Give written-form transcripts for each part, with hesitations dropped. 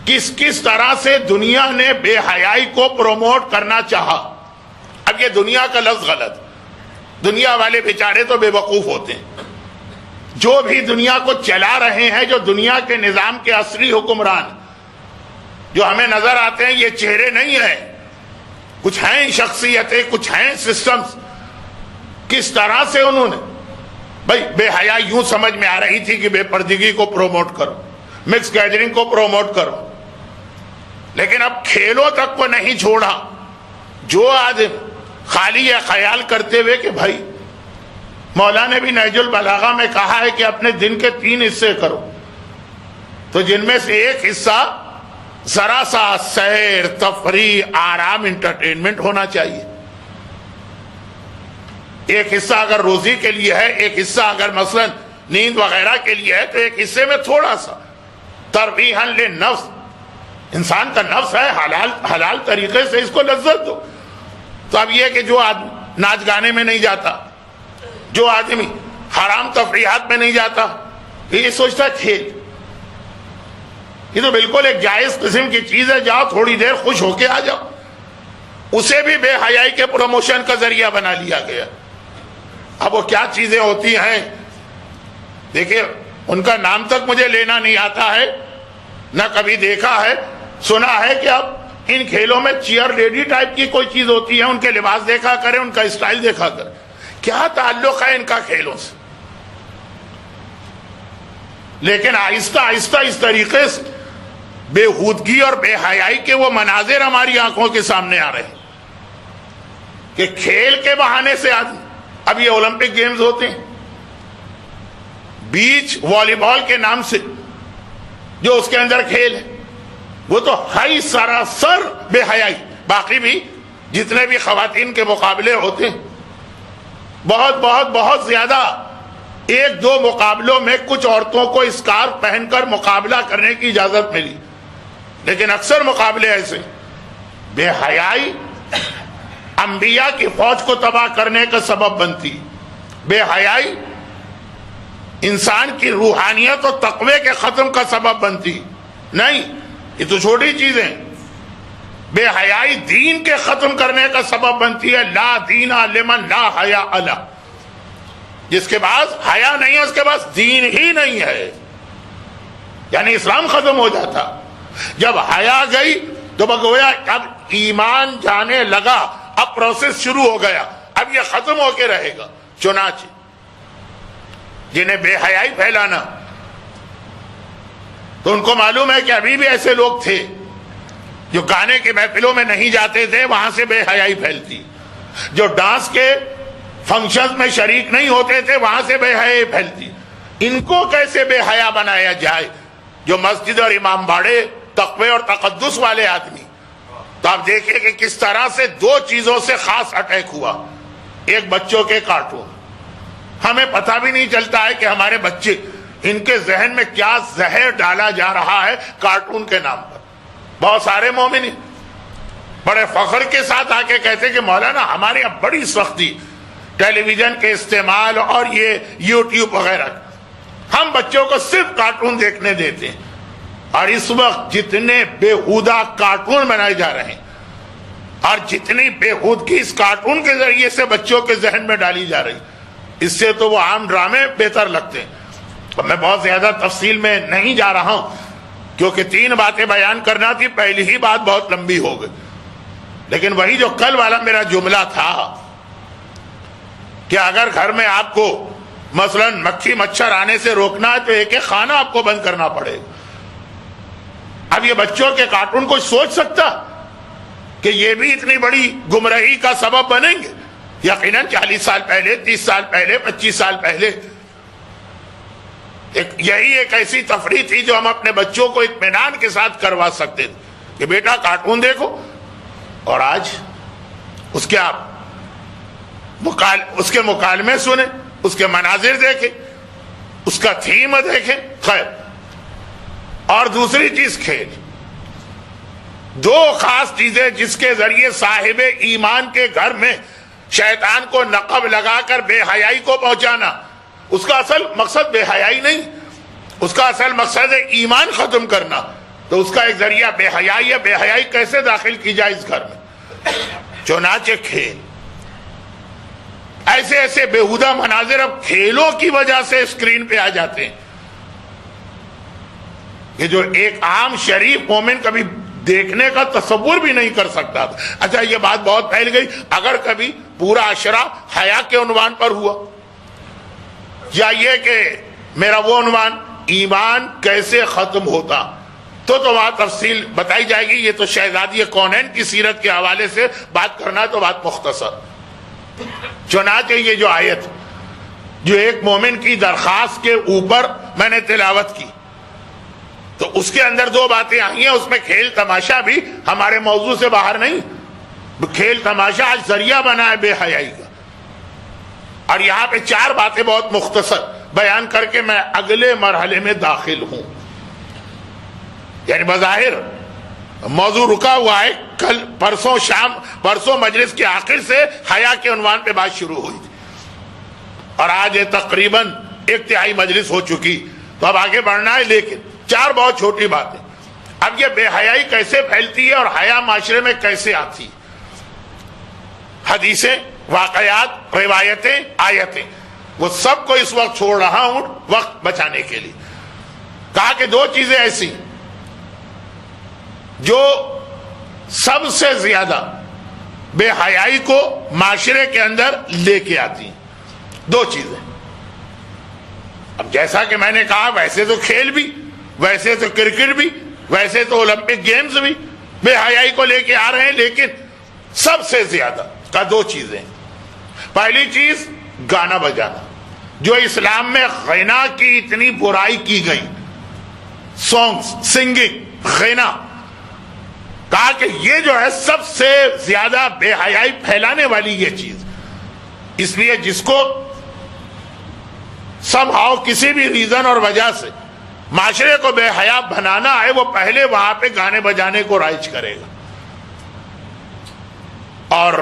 کس طرح سے دنیا نے بے حیائی کو پروموٹ کرنا چاہا. اب یہ دنیا کا لفظ غلط، دنیا والے بیچارے تو بے وقوف ہوتے ہیں. جو بھی دنیا کو چلا رہے ہیں، جو دنیا کے نظام کے اصلی حکمران جو ہمیں نظر آتے ہیں، یہ چہرے نہیں ہیں، کچھ ہیں شخصیتیں، کچھ ہیں سسٹمز. کس طرح سے انہوں نے بھائی بے حیائی یوں سمجھ میں آ رہی تھی کہ بے پردگی کو پروموٹ کرو، مکس گیدرنگ کو پروموٹ کرو، لیکن اب کھیلوں تک کو نہیں چھوڑا. جو آدمی خالی یہ خیال کرتے ہوئے کہ بھائی مولا نے بھی نہج البلاغہ میں کہا ہے کہ اپنے دن کے 3 حصے کرو، تو جن میں سے ایک حصہ ذرا سا سیر، تفریح، آرام، انٹرٹینمنٹ ہونا چاہیے. ایک حصہ اگر روزی کے لیے ہے، ایک حصہ اگر مثلا نیند وغیرہ کے لیے ہے، تو ایک حصے میں تھوڑا سا تربیحاً للنفس، انسان کا نفس ہے، حلال طریقے سے اس کو لذت دو. تو اب یہ کہ جو آدمی ناچ گانے میں نہیں جاتا، جو آدمی حرام تفریحات میں نہیں جاتا، یہ سوچتا کھیل، یہ تو بالکل ایک جائز قسم کی چیز ہے، جاؤ تھوڑی دیر خوش ہو کے آ جاؤ. اسے بھی بے حیائی کے پروموشن کا ذریعہ بنا لیا گیا. اب وہ کیا چیزیں ہوتی ہیں دیکھیں، ان کا نام تک مجھے لینا نہیں آتا ہے، نہ کبھی دیکھا ہے. سنا ہے کہ اب ان کھیلوں میں چیئر لیڈی ٹائپ کی کوئی چیز ہوتی ہے، ان کے لباس دیکھا کریں، ان کا اسٹائل دیکھا کریں. کیا تعلق ہے ان کا کھیلوں سے؟ لیکن آہستہ آہستہ اس طریقے سے بےہودگی اور بے حیائی کے وہ مناظر ہماری آنکھوں کے سامنے آ رہے ہیں کہ کھیل کے بہانے سے آدمی، اب یہ اولمپک گیمز ہوتے ہیں، بیچ والی بال کے نام سے جو اس کے اندر کھیل ہے، وہ تو ہائی سراسر بے حیائی. باقی بھی جتنے بھی خواتین کے مقابلے ہوتے ہیں، بہت بہت بہت زیادہ، 1-2 مقابلوں میں کچھ عورتوں کو اسکارف پہن کر مقابلہ کرنے کی اجازت ملی، لیکن اکثر مقابلے ایسے بے حیائی انبیاء کی فوج کو تباہ کرنے کا سبب بنتی. بے حیائی انسان کی روحانیت اور تقوی کے ختم کا سبب بنتی. نہیں، یہ تو چھوٹی چیزیں. بے حیائی دین کے ختم کرنے کا سبب بنتی ہے. لا دین لمن لا حیا الا، جس کے پاس حیا نہیں ہے اس کے پاس دین ہی نہیں ہے، یعنی اسلام ختم ہو جاتا. جب حیا گئی تو بگویا اب ایمان جانے لگا، اب پروسیس شروع ہو گیا، اب یہ ختم ہو کے رہے گا. چنانچہ جنہیں بے حیائی پھیلانا، تو ان کو معلوم ہے کہ ابھی بھی ایسے لوگ تھے جو گانے کے محفلوں میں نہیں جاتے تھے، وہاں سے بے حیائی پھیلتی. جو ڈانس کے فنکشنز میں شریک نہیں ہوتے تھے، وہاں سے بے حیائی پھیلتی. ان کو کیسے بے حیا بنایا جائے؟ جو مسجد اور امام باڑے تقوی اور تقدس والے آدمی. تو آپ دیکھیں کہ کس طرح سے 2 چیزوں سے خاص اٹیک ہوا. ایک بچوں کے کارٹون، ہمیں پتہ بھی نہیں چلتا ہے کہ ہمارے بچے، ان کے ذہن میں کیا زہر ڈالا جا رہا ہے کارٹون کے نام پر. بہت سارے مومنین بڑے فخر کے ساتھ آ کے کہتے کہ مولانا ہمارے یہاں بڑی سختی ٹیلی ویژن کے استعمال اور یہ یوٹیوب وغیرہ، ہم بچوں کو صرف کارٹون دیکھنے دیتے ہیں. اور اس وقت جتنے بےہودہ کارٹون بنائے جا رہے ہیں اور جتنی بےہودگی اس کارٹون کے ذریعے سے بچوں کے ذہن میں ڈالی جا رہی، اس سے تو وہ عام ڈرامے بہتر لگتے ہیں. میں بہت زیادہ تفصیل میں نہیں جا رہا ہوں کیونکہ 3 باتیں بیان کرنا تھی، پہلی ہی بات بہت لمبی ہو گئی. لیکن وہی جو کل والا میرا جملہ تھا کہ اگر گھر میں آپ کو مثلا مکھی مچھر آنے سے روکنا ہے تو ایک خانہ آپ کو بند کرنا پڑے گا. اب یہ بچوں کے کارٹون کو سوچ سکتا کہ یہ بھی اتنی بڑی گمراہی کا سبب بنیں گے؟ یقیناً 40 سال پہلے، 30 سال پہلے، 25 سال پہلے یہی ایک ایسی تفریح تھی جو ہم اپنے بچوں کو اطمینان کے ساتھ کروا سکتے تھے کہ بیٹا کارٹون دیکھو. اور آج اس کے آپ اس کے مکالمے سنیں، اس کے مناظر دیکھیں، اس کا تھیم دیکھیں. خیر، اور دوسری چیز کھیل. 2 خاص چیزیں جس کے ذریعے صاحب ایمان کے گھر میں شیطان کو نقب لگا کر بے حیائی کو پہنچانا. اس کا اصل مقصد بے حیائی نہیں، اس کا اصل مقصد ہے ایمان ختم کرنا. تو اس کا ایک ذریعہ بے حیائی ہے. بے حیائی کیسے داخل کی جائے اس گھر میں؟ چنانچہ کھیل، ایسے ایسے بےہودہ مناظر اب کھیلوں کی وجہ سے اسکرین پہ آ جاتے ہیں کہ جو ایک عام شریف مومن کبھی دیکھنے کا تصور بھی نہیں کر سکتا تھا. اچھا یہ بات بہت پھیل گئی، اگر کبھی پورا عشرہ حیا کے عنوان پر ہوا، یا یہ کہ میرا وہ عنوان ایمان کیسے ختم ہوتا، تو وہاں تفصیل بتائی جائے گی. یہ تو شہزادی کونین کی سیرت کے حوالے سے بات کرنا تو بات مختصر. چنانچہ یہ جو آیت جو ایک مومن کی درخواست کے اوپر میں نے تلاوت کی، تو اس کے اندر دو باتیں آئی ہیں. اس میں کھیل تماشا بھی ہمارے موضوع سے باہر نہیں. کھیل تماشا آج ذریعہ بنا ہے بے حیائی کا. اور یہاں پہ چار باتیں بہت مختصر بیان کر کے میں اگلے مرحلے میں داخل ہوں. یعنی بظاہر موضوع رکا ہوا ہے، کل پرسوں مجلس کے آخر سے حیا کے عنوان پہ بات شروع ہوئی تھی، اور آج یہ تقریباً ایک تہائی مجلس ہو چکی. تو اب آگے بڑھنا ہے، لیکن چار بہت چھوٹی باتیں. اب یہ بے حیائی کیسے پھیلتی ہے اور حیا معاشرے میں کیسے آتی؟ حدیثیں، واقعات، روایتیں، آیتیں، وہ سب کو اس وقت چھوڑ رہا ہوں وقت بچانے کے لیے. کہا کہ دو چیزیں ایسی جو سب سے زیادہ بے حیائی کو معاشرے کے اندر لے کے آتی ہیں. دو چیزیں. اب جیسا کہ میں نے کہا، ویسے تو کھیل بھی، ویسے تو کرکٹ بھی، ویسے تو اولمپک گیمز بھی بے حیائی کو لے کے آ رہے ہیں، لیکن سب سے زیادہ کا دو چیزیں. پہلی چیز گانا بجانا، جو اسلام میں غنا کی اتنی برائی کی گئی، سانگز، سنگنگ، غنا، کہا کہ یہ جو ہے سب سے زیادہ بے حیائی پھیلانے والی یہ چیز. اس لیے جس کو سم ہاؤ کسی بھی ریزن اور وجہ سے معاشرے کو بے حیا بنانا ہے، وہ پہلے وہاں پہ گانے بجانے کو رائج کرے گا. اور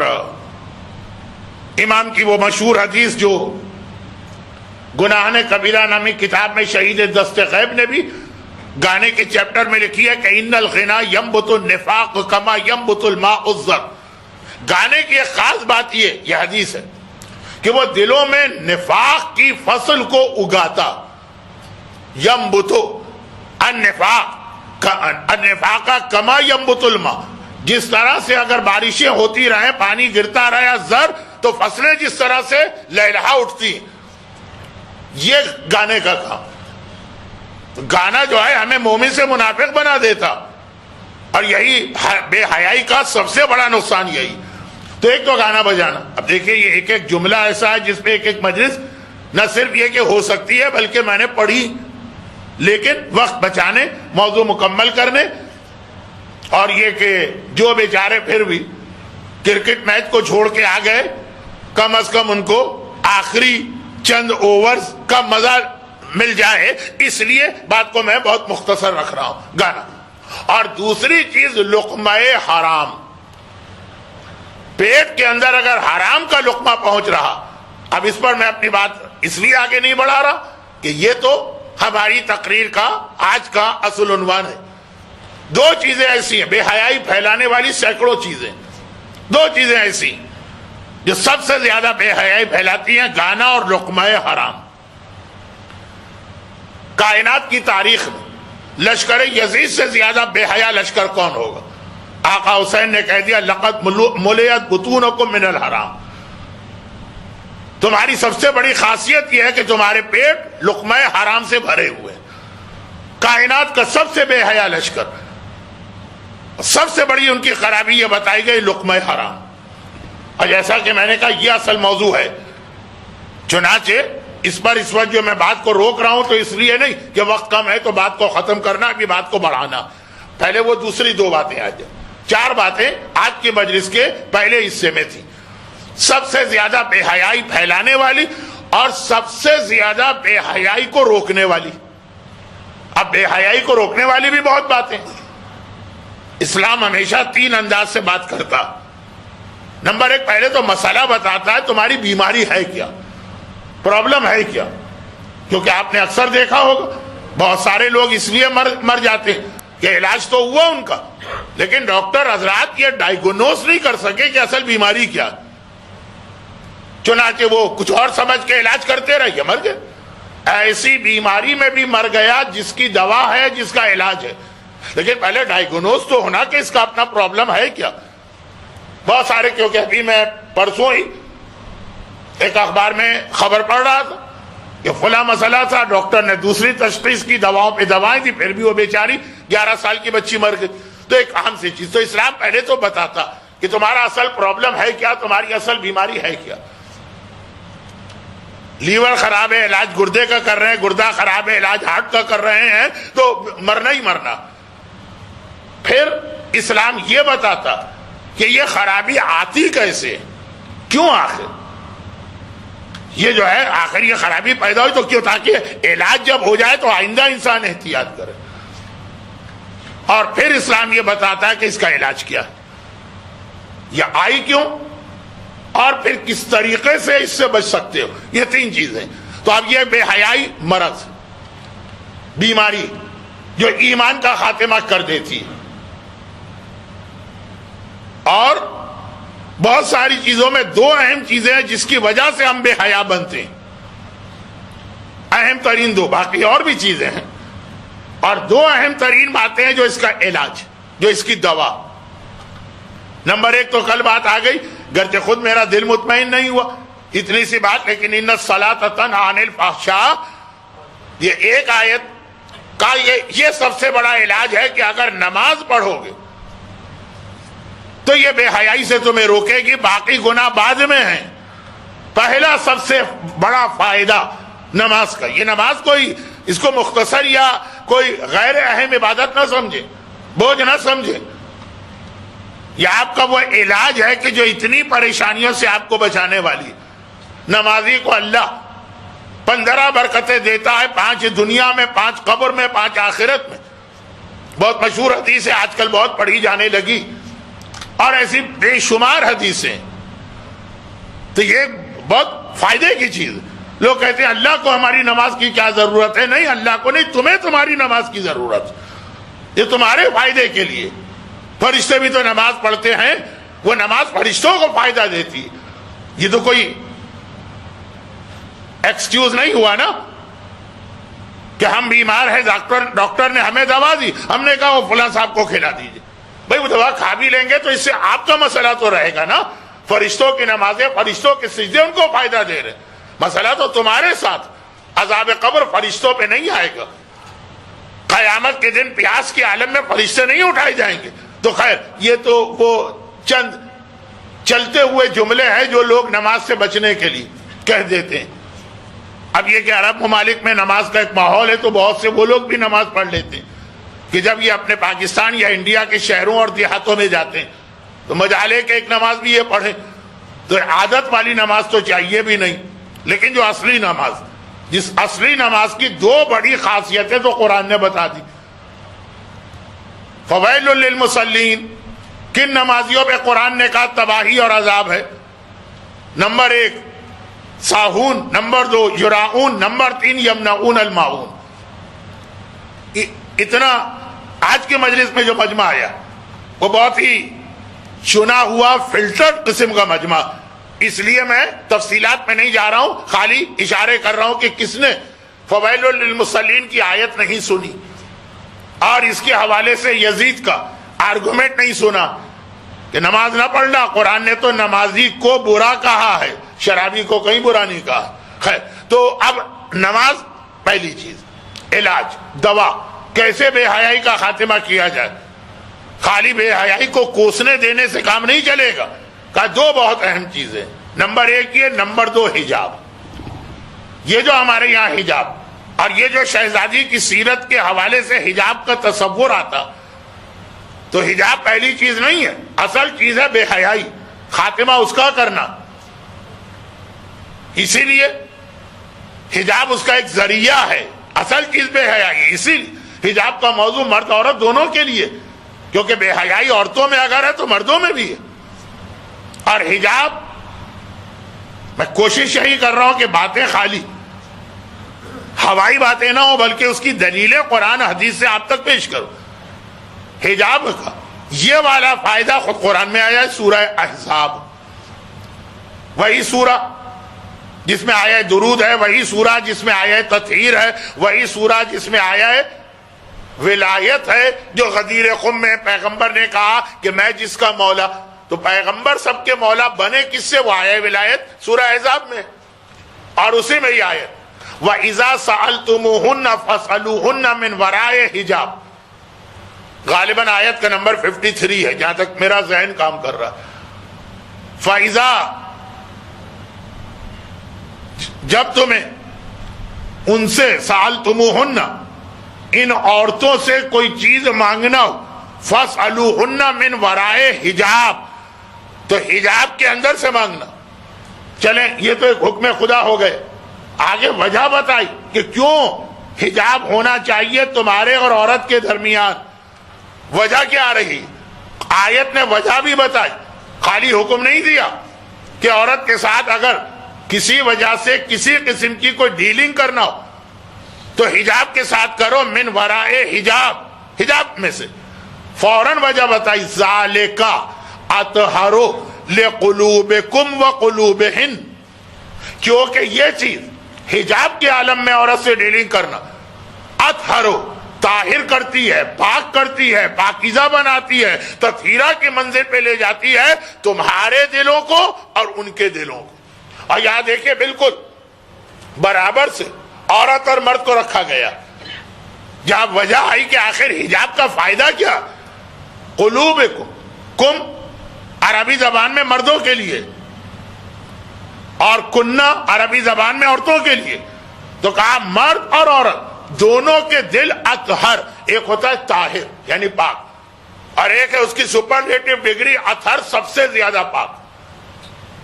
امام کی وہ مشہور حدیث جو گناہان کبیرہ نامی کتاب میں شہید دست غیب نے بھی گانے کے چیپٹر میں لکھی ہے کہ ان الغنا ينبت النفاق کما ينبت الماء الزر. گانے کی ایک خاص بات یہ حدیث ہے کہ وہ دلوں میں نفاق کی فصل کو اگاتا. ينبت النفاق کما ينبت الماء، جس طرح سے اگر بارشیں ہوتی رہیں، پانی گرتا رہے زر، تو فصلیں جس طرح سے لہلہا اٹھتی. یہ گانے کا کام. گانا جو ہے ہمیں مومن سے منافق بنا دیتا، اور یہی بے حیائی کا سب سے بڑا نقصان یہی. تو ایک تو گانا بجانا. اب دیکھیں یہ ایک ایک جملہ ایسا ہے جس پہ ایک ایک مجلس نہ صرف یہ کہ ہو سکتی ہے بلکہ میں نے پڑھی، لیکن وقت بچانے، موضوع مکمل کرنے، اور یہ کہ جو بیچارے پھر بھی کرکٹ میچ کو چھوڑ کے آ گئے، کم از کم ان کو آخری چند اوورز کا مزہ مل جائے. اس لیے بات کو میں بہت مختصر رکھ رہا ہوں. گانا. اور دوسری چیز لقمہ حرام. پیٹ کے اندر اگر حرام کا لقمہ پہنچ رہا، اب اس پر میں اپنی بات اس لیے آگے نہیں بڑھا رہا کہ یہ تو ہماری تقریر کا آج کا اصل عنوان ہے. دو چیزیں ایسی ہیں بے حیائی پھیلانے والی، سینکڑوں چیزیں، دو چیزیں ایسی جو سب سے زیادہ بے حیائی پھیلاتی ہیں، گانا اور لقمہ حرام. کائنات کی تاریخ میں لشکر یزید سے زیادہ بے حیا لشکر کون ہوگا؟ آقا حسین نے کہہ دیا لقد ملیت بطونکم من الحرام. تمہاری سب سے بڑی خاصیت یہ ہے کہ تمہارے پیٹ لقمہ حرام سے بھرے ہوئے. کائنات کا سب سے بے حیا لشکر، سب سے بڑی ان کی خرابی یہ بتائی گئی لقمہ حرام. اور جیسا کہ میں نے کہا یہ اصل موضوع ہے، چنانچہ اس پر اس وقت جو میں بات کو روک رہا ہوں تو اس لیے نہیں کہ وقت کم ہے تو بات کو ختم کرنا، ابھی بات کو بڑھانا. پہلے وہ دوسری دو باتیں آ جائیں. چار باتیں آج کی مجلس کے پہلے حصے میں تھی. سب سے زیادہ بے حیائی پھیلانے والی اور سب سے زیادہ بے حیائی کو روکنے والی. اب بے حیائی کو روکنے والی بھی بہت باتیں. اسلام ہمیشہ تین انداز سے بات کرتا. نمبر ایک، پہلے تو مسئلہ بتاتا ہے تمہاری بیماری ہے کیا، پرابلم ہے کیا. کیونکہ آپ نے اکثر دیکھا ہوگا بہت سارے لوگ اس لیے مر جاتے ہیں کہ علاج تو ہوا ان کا، لیکن ڈاکٹر حضرات یہ ڈائیگنوز نہیں کر سکے کہ اصل بیماری کیا، چنانچہ وہ کچھ اور سمجھ کے علاج کرتے رہے، مر گئے۔ ایسی بیماری میں بھی مر گیا جس کی دوا ہے، جس کا علاج ہے، لیکن پہلے ڈائیگنوز تو ہونا کہ اس کا اپنا پرابلم ہے کیا۔ بہت سارے، کیونکہ ابھی میں پرسوں ہی ایک اخبار میں خبر پڑھ رہا تھا کہ فلاں مسئلہ تھا، ڈاکٹر نے دوسری تشخیص کی، دواؤں پہ دوائیں دی، پھر بھی وہ بیچاری 11 سال کی بچی مر گئی۔ تو ایک اہم سی چیز، تو اسلام پہلے تو بتاتا کہ تمہارا اصل پرابلم ہے کیا، تمہاری اصل بیماری ہے کیا۔ لیور خراب ہے، علاج گردے کا کر رہے ہیں، گردہ خراب ہے، علاج ہارٹ کا کر رہے ہیں، تو مرنا ہی مرنا۔ پھر اسلام یہ بتاتا کہ یہ خرابی آتی کیسے، کیوں، آخر یہ جو ہے، آخر یہ خرابی پیدا ہوئی تو کیوں، تاکہ علاج جب ہو جائے تو آئندہ انسان احتیاط کرے۔ اور پھر اسلام یہ بتاتا ہے کہ اس کا علاج کیا ہے، یہ آئی کیوں، اور پھر کس طریقے سے اس سے بچ سکتے ہو۔ یہ 3 چیزیں۔ تو اب یہ بے حیائی مرض، بیماری جو ایمان کا خاتمہ کر دیتی، اور بہت ساری چیزوں میں 2 اہم چیزیں ہیں جس کی وجہ سے ہم بے حیا بنتے ہیں، اہم ترین 2، باقی اور بھی چیزیں ہیں، اور 2 اہم ترین باتیں ہیں جو اس کا علاج، جو اس کی دوا۔ نمبر 1 تو کل بات آ گئی، گرچہ خود میرا دل مطمئن نہیں ہوا، اتنی سی بات، لیکن ان الصلاۃ تنہی عن الفحشاء، یہ ایک آیت کا یہ سب سے بڑا علاج ہے کہ اگر نماز پڑھو گے تو یہ بے حیائی سے تمہیں روکے گی، باقی گناہ بعد میں ہیں۔ پہلا سب سے بڑا فائدہ نماز کا، یہ نماز کوئی اس کو مختصر یا کوئی غیر اہم عبادت نہ سمجھے، بوجھ نہ سمجھے، یہ آپ کا وہ علاج ہے کہ جو اتنی پریشانیوں سے آپ کو بچانے والی۔ نمازی کو اللہ 15 برکتیں دیتا ہے، 5 دنیا میں، 5 قبر میں، 5 آخرت میں۔ بہت مشہور حدیث ہے، آج کل بہت پڑھی جانے لگی، اور ایسی بے شمار حدیثیں۔ تو یہ بہت فائدے کی چیز۔ لوگ کہتے ہیں اللہ کو ہماری نماز کی کیا ضرورت ہے؟ نہیں، اللہ کو نہیں، تمہیں تمہاری نماز کی ضرورت، یہ تمہارے فائدے کے لیے۔ فرشتے بھی تو نماز پڑھتے ہیں، وہ نماز فرشتوں کو فائدہ دیتی، یہ تو کوئی ایکسکیوز نہیں ہوا نا کہ ہم بیمار ہیں، ڈاکٹر نے ہمیں دوا دی، ہم نے کہا وہ فلاں صاحب کو کھلا دیجیے۔ بھائی وہ دوا کھا بھی لیں گے تو اس سے آپ کا مسئلہ تو رہے گا نا، فرشتوں کی نمازیں، فرشتوں کے سجدے ان کو فائدہ دے رہے، مسئلہ تو تمہارے ساتھ۔ عذاب قبر فرشتوں پہ نہیں آئے گا، قیامت کے دن پیاس کے عالم میں فرشتے نہیں اٹھائے جائیں گے۔ تو خیر، یہ تو وہ چند چلتے ہوئے جملے ہیں جو لوگ نماز سے بچنے کے لیے کہہ دیتے ہیں۔ اب یہ کہ عرب ممالک میں نماز کا ایک ماحول ہے تو بہت سے وہ لوگ بھی نماز پڑھ لیتے ہیں کہ جب یہ اپنے پاکستان یا انڈیا کے شہروں اور دیہاتوں میں جاتے ہیں تو مجال ہے کہ ایک نماز بھی یہ پڑھیں، تو عادت والی نماز تو چاہیے بھی نہیں، لیکن جو اصلی نماز، جس اصلی نماز کی 2 بڑی خاصیتیں تو قرآن نے بتا دی۔ فویل للمصلین، کن نمازیوں پہ قرآن نے کہا تباہی اور عذاب ہے؟ نمبر 1 ساہون، نمبر 2 یراؤن، نمبر 3 یمنعون الماعون۔ اتنا آج کے مجلس میں جو مجمع آیا وہ بہت ہی چنا ہوا فلٹرڈ قسم کا مجمع، اس لیے میں تفصیلات میں نہیں جا رہا ہوں، خالی اشارے کر رہا ہوں کہ کس نے فویل للمصلین کی آیت نہیں سنی اور اس کے حوالے سے یزید کا آرگومنٹ نہیں سنا کہ نماز نہ پڑھنا، قرآن نے تو نمازی کو برا کہا ہے، شرابی کو کہیں برا نہیں کہا۔ خیر، تو اب نماز پہلی چیز، علاج، دوا، کیسے بے حیائی کا خاتمہ کیا جائے۔ خالی بے حیائی کو کوسنے دینے سے کام نہیں چلے گا، کہا 2 بہت اہم چیزیں، نمبر 1 یہ، نمبر 2 حجاب۔ یہ جو ہمارے یہاں حجاب اور یہ جو شہزادی کی سیرت کے حوالے سے حجاب کا تصور آتا، تو حجاب پہلی چیز نہیں ہے، اصل چیز ہے بے حیائی، خاتمہ اس کا کرنا۔ اسی لیے حجاب اس کا ایک ذریعہ ہے، اصل چیز بے حیائی۔ اسی حجاب کا موضوع مرد عورت دونوں کے لیے، کیونکہ بے حیائی عورتوں میں اگر ہے تو مردوں میں بھی ہے۔ اور حجاب، میں کوشش یہی کر رہا ہوں کہ باتیں خالی ہوائی باتیں نہ ہو، بلکہ اس کی دلیلیں قرآن حدیث سے آپ تک پیش کرو۔ حجاب کا یہ والا فائدہ خود قرآن میں آیا ہے، سورہ احزاب، وہی سورہ جس میں آیا ہے درود ہے، وہی سورہ جس میں آیا ہے تطہیر ہے، وہی سورہ جس میں آیا ہے ولایت ہے، جو غدیر خم میں پیغمبر نے کہا کہ میں جس کا مولا، تو پیغمبر سب کے مولا بنے کس سے؟ وہ آیا ہے ولایت سورہ احزاب میں، اور اسی میں ہی آیت وَإِذَا سَأَلْتُمُوهُنَّ فَاسْأَلُوهُنَّ مِنْ وَرَائِ حِجَابٍ، غالباً آیت کا نمبر 53 ہے جہاں تک میرا ذہن کام کر رہا ہے۔ فَإِذَا، جب تمہیں ان سے سَأَلْتُمُوهُنَّ ان عورتوں سے کوئی چیز مانگنا ہو، فَاسْأَلُوهُنَّ مِنْ وَرَائِ حِجَابٍ، تو حجاب کے اندر سے مانگنا۔ چلیں یہ تو ایک حکم خدا ہو گئے، آگے وجہ بتائی کہ کیوں حجاب ہونا چاہیے تمہارے اور عورت کے درمیان، وجہ کیا رہی؟ آیت نے وجہ بھی بتائی، خالی حکم نہیں دیا کہ عورت کے ساتھ اگر کسی وجہ سے کسی قسم کی کوئی ڈیلنگ کرنا ہو تو حجاب کے ساتھ کرو، من ورائے حجاب، حجاب میں سے فوراً وجہ بتائی، ذالک اطہر لقلوبکم وقلوبہن، کیونکہ یہ چیز حجاب کے عالم میں عورت سے ڈیلنگ کرنا اطہر، طاہر کرتی ہے، پاک کرتی ہے، پاکیزہ بناتی ہے، تطہیرہ کی منزل پہ لے جاتی ہے تمہارے دلوں کو اور ان کے دلوں کو۔ اور یہاں دیکھیں بالکل برابر سے عورت اور مرد کو رکھا گیا، جہاں وجہ آئی کہ آخر حجاب کا فائدہ کیا؟ قلوبکم، کم عربی زبان میں مردوں کے لیے اور کنہ عربی زبان میں عورتوں کے لیے، تو کہا مرد اور عورت دونوں کے دل اطہر، ایک ہوتا ہے طاہر یعنی پاک، اور ایک ہے اس کی سپرلیٹو ڈگری اطہر، سب سے زیادہ پاک،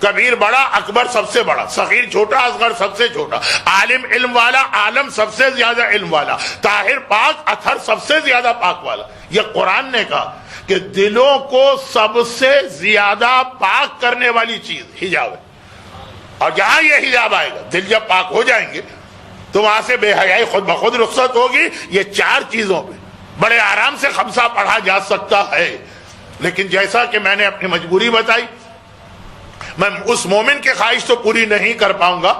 کبیر بڑا، اکبر سب سے بڑا، صغیر چھوٹا، اصغر سب سے چھوٹا، عالم علم والا، عالم سب سے زیادہ علم والا، طاہر پاک، اطہر سب سے زیادہ پاک والا۔ یہ قرآن نے کہا کہ دلوں کو سب سے زیادہ پاک کرنے والی چیز حجاب ہے، اور جہاں یہ حجاب آئے گا دل جب پاک ہو جائیں گے تو وہاں سے بے حیائی خود بخود رخصت ہوگی۔ یہ چار چیزوں پہ بڑے آرام سے خمسہ پڑھا جا سکتا ہے، لیکن جیسا کہ میں نے اپنی مجبوری بتائی، میں اس مومن کی خواہش تو پوری نہیں کر پاؤں گا،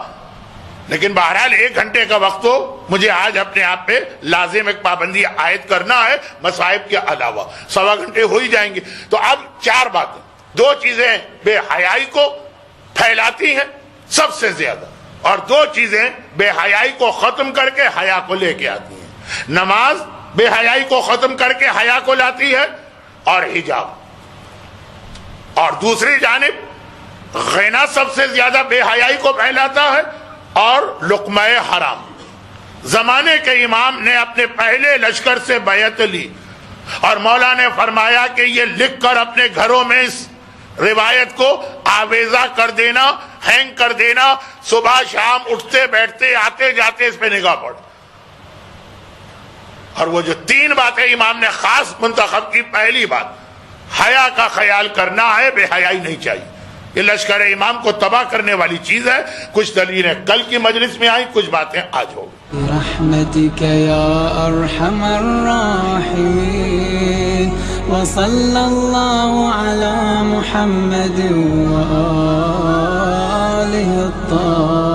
لیکن بہرحال 1 گھنٹے کا وقت تو مجھے آج اپنے آپ پہ لازم ایک پابندی عائد کرنا ہے، مصائب کے علاوہ 1.25 گھنٹے ہو ہی جائیں گے۔ تو اب 4 باتیں، 2 چیزیں بے حیائی کو پھیلاتی ہیں سب سے زیادہ، اور 2 چیزیں بے حیائی کو ختم کر کے حیا کو لے کے آتی ہیں۔ نماز بے حیائی کو ختم کر کے حیا کو لاتی ہے، اور حجاب، اور دوسری جانب غنا سب سے زیادہ بے حیائی کو پھیلاتا ہے، اور لقمہ حرام۔ زمانے کے امام نے اپنے پہلے لشکر سے بیعت لی، اور مولا نے فرمایا کہ یہ لکھ کر اپنے گھروں میں اس روایت کو آویزہ کر دینا، ہینگ کر دینا، صبح شام اٹھتے بیٹھتے آتے جاتے اس پہ نگاہ پڑ۔ اور وہ جو 3 باتیں امام نے خاص منتخب کی، پہلی بات حیا کا خیال کرنا ہے، بے حیائی نہیں چاہیے، یہ لشکر امام کو تباہ کرنے والی چیز ہے۔ کچھ دلیلیں کل کی مجلس میں آئیں، کچھ باتیں آج ہو گئی۔ برحمتك يا أرحم الراحمين، وصلى الله على محمد وآله الطاهرين۔